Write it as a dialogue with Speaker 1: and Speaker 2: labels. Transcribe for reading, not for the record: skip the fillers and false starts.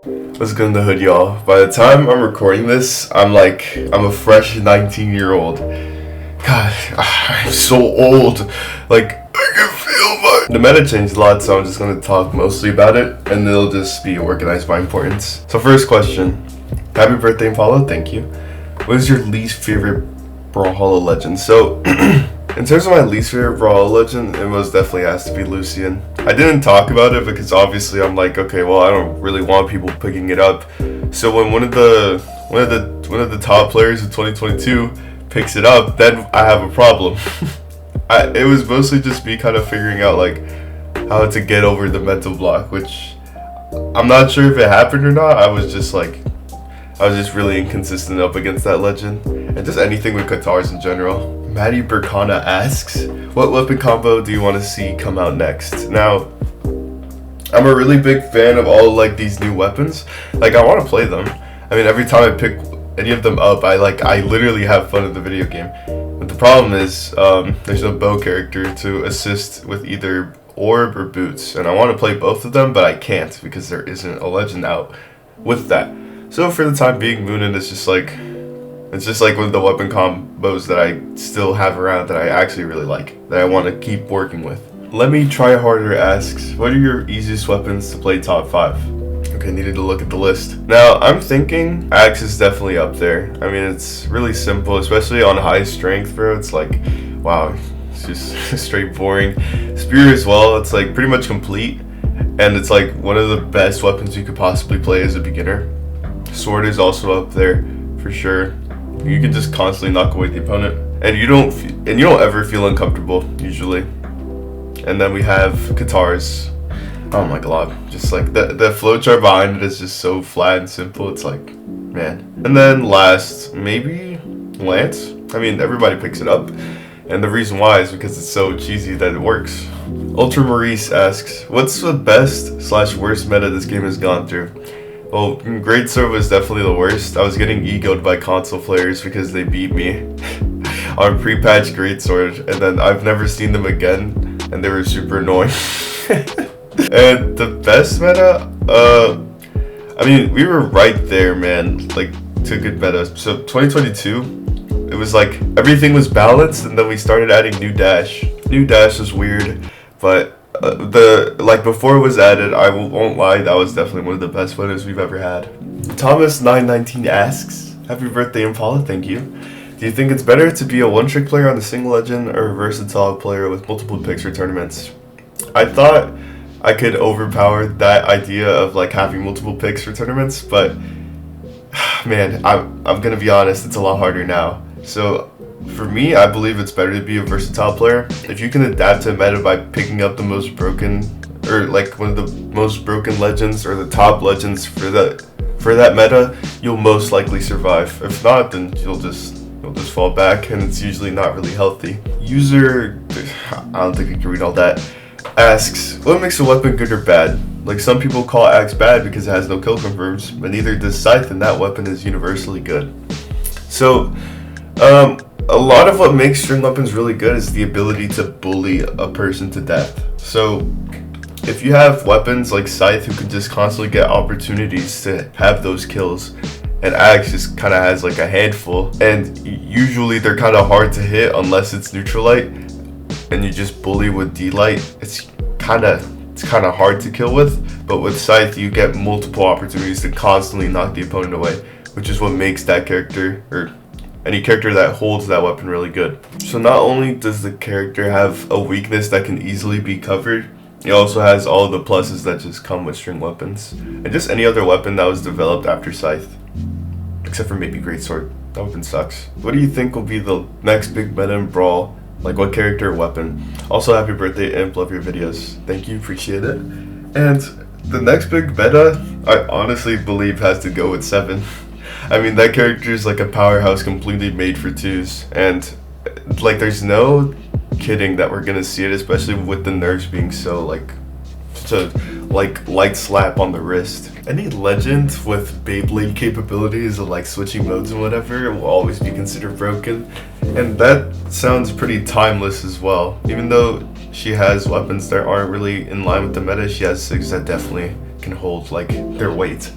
Speaker 1: What's good in the hood, y'all? By the time I'm recording this, I'm a fresh 19-year-old. God, I'm so old. Like, I can feel my... The meta changed a lot, so I'm just gonna talk mostly about it, and it'll just be organized by importance. So first question. Happy birthday, Paulo. Thank you. What is your least favorite Brawlhalla legend? So, in terms of my least favorite Brawlhalla legend, it most definitely has to be Lucian. I didn't talk about it because obviously I'm like, okay, well, I don't really want people picking it up. So when one of the top players of 2022 picks it up, then I have a problem. It was mostly just me kind of figuring out like how to get over the mental block, which I'm not sure if it happened or not. I was just really inconsistent up against that legend, and just anything with Katars in general. Maddie Burkana asks, what weapon combo do you want to see come out next? Now, I'm a really big fan of all like these new weapons. Like, I want to play them. I mean, every time I pick any of them up, I literally have fun in the video game. But the problem is, there's no bow character to assist with either orb or boots, and I want to play both of them, but I can't because there isn't a legend out with that. So for the time being, Moonin is just like, it's just like one of the weapon combos that I still have around that I actually really like, that I want to keep working with. Let Me Try Harder asks, what are your easiest weapons to play top 5? Okay, needed to look at the list. Now, I'm thinking Axe is definitely up there. I mean, it's really simple, especially on high strength, bro. It's like, wow, it's just straight boring. Spear as well, it's like pretty much complete, and it's like one of the best weapons you could possibly play as a beginner. Sword is also up there for sure. You can just constantly knock away the opponent, and you don't ever feel uncomfortable usually. And then we have Katars. Oh my god, just like the flowchart behind it is just so flat and simple. It's like, man. And then last, maybe Lance. I mean, everybody picks it up, and the reason why is because it's so cheesy that it works. Ultra asks, what's the best/worst meta this game has gone through? Well, Greatsword was definitely the worst. I was getting egoed by console players because they beat me on pre-patch Greatsword, and then I've never seen them again, and they were super annoying. And the best meta, I mean, we were right there, man, like, to good meta. So 2022, it was like, everything was balanced, and then we started adding New Dash. New Dash was weird, but before it was added, I won't lie, that was definitely one of the best photos we've ever had. Thomas919 asks, happy birthday, Impala, thank you. Do you think it's better to be a one-trick player on a single legend or a versatile player with multiple picks for tournaments? I thought I could overpower that idea of like having multiple picks for tournaments, but man, I'm gonna be honest, it's a lot harder now. So for me, I believe it's better to be a versatile player. If you can adapt to a meta by picking up the most broken, or like one of the most broken legends or the top legends for that meta, you'll most likely survive. If not, then you'll just fall back, and it's usually not really healthy. User, I don't think I can read all that, asks, what makes a weapon good or bad? Like, some people call Axe bad because it has no kill confirms, but neither does Scythe, and that weapon is universally good. So, a lot of what makes string weapons really good is the ability to bully a person to death. So, if you have weapons like Scythe who can just constantly get opportunities to have those kills, and Axe just kind of has like a handful, and usually they're kind of hard to hit unless it's neutral light, and you just bully with D-light, it's kind of hard to kill with. But with Scythe, you get multiple opportunities to constantly knock the opponent away, which is what makes that character, or any character that holds that weapon, really good. So not only does the character have a weakness that can easily be covered, it also has all of the pluses that just come with string weapons, and just any other weapon that was developed after Scythe, except for maybe Greatsword. That weapon sucks. What do you think will be the next big meta in Brawl? Like, what character or weapon? Also, happy birthday, Imp, love your videos. Thank you, appreciate it. And the next big meta, I honestly believe, has to go with 7. I mean, that character is like a powerhouse completely made for 2s, and like, there's no kidding that we're gonna see it, especially with the nerfs being so like, such a light slap on the wrist. Any legend with Beyblade capabilities of like switching modes and whatever will always be considered broken, and that sounds pretty timeless as well. Even though she has weapons that aren't really in line with the meta, she has 6 that definitely can hold like their weight.